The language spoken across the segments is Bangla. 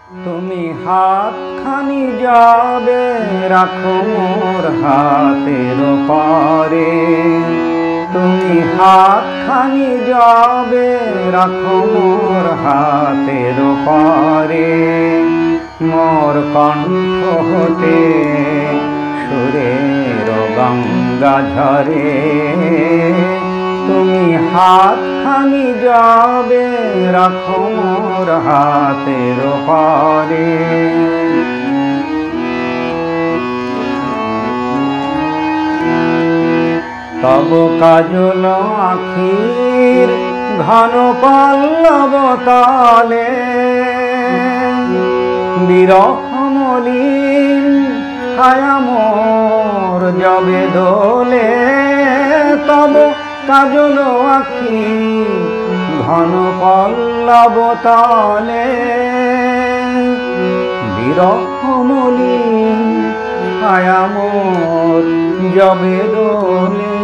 তুমি হাতখানি যাবে রাখো মোর হাতের পারে, তুমি হাতখানি যাবে রাখো মোর হাতের পারে, মোর কণ্ঠ হতে সুরের গঙ্গা ঝরে। তুমি হাতখানি যাবে রাখো মোর হাতের পারে। তব কাজল আখির ঘন পল্লব তলে, বিরহ মলিন ছায়া মোর যবে দোলে। তব কাজল আখি ঘন পল্লব তলে, বিরহ মলিন ছায়া মোর যবে দোলে।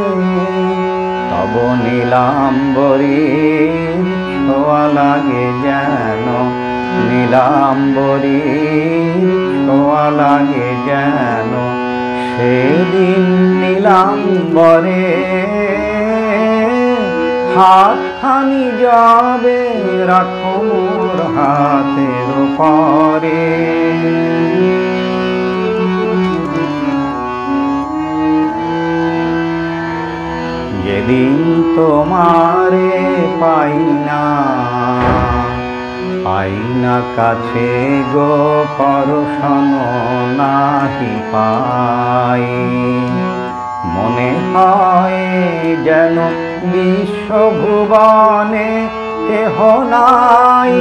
তব নীলাম্বরীর ছোঁয়া লাগে যেন, নীলাম্বরীর ছোঁয়া লাগে যেন, সেদিন নীলাম্বরে হাতখানি যাবে রাখো মোর হাতের পারে। যেদিন তোমারে পাই না, পাই না কাছে গো পরশন নাহি পাই, মনে হয় যেন বিশ্বভুবনে কেহ নাই,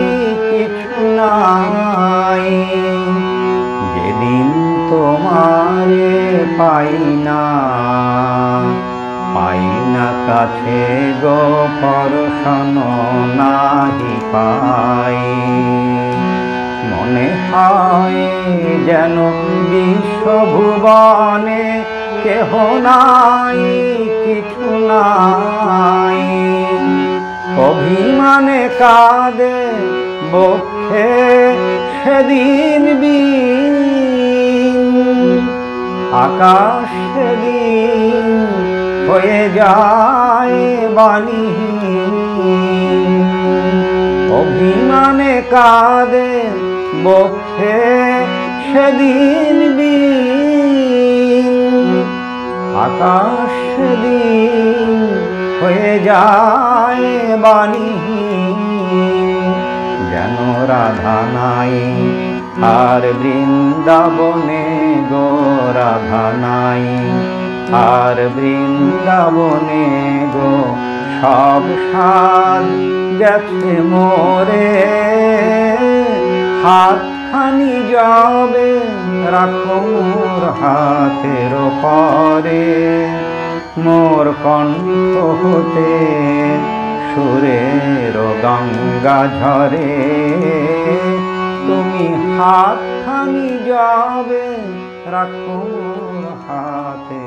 কিছু নাই। যেদিন তোমারে পাই না, পাই না কাছে গো পরশন নাহি পাই, মনে হয় যেন বিশ্বভুবনে কেহ নাই, কিছু নাই। অভিমানে কাঁদে বক্ষে সেদিন বিন, আকাশ সেদিন হয়ে যায় বাণীহীন। অভিমানে কাঁদে বক্ষে সেদিন বিন, আকাশ সেদিন হয়ে যায় বাণীহীন। যেন রাধা নাই আর বৃন্দাবনে গো, রাধা নাই আর বৃন্দাবনে গো, সব সাজ গেছে মোরে। হাতখানি যাবে রাখো মোর হাতের পারে, মোর কণ্ঠ হতে সুরের গঙ্গা ঝরে। তুমি হাতখানি যাবে রাখো মোর হাতে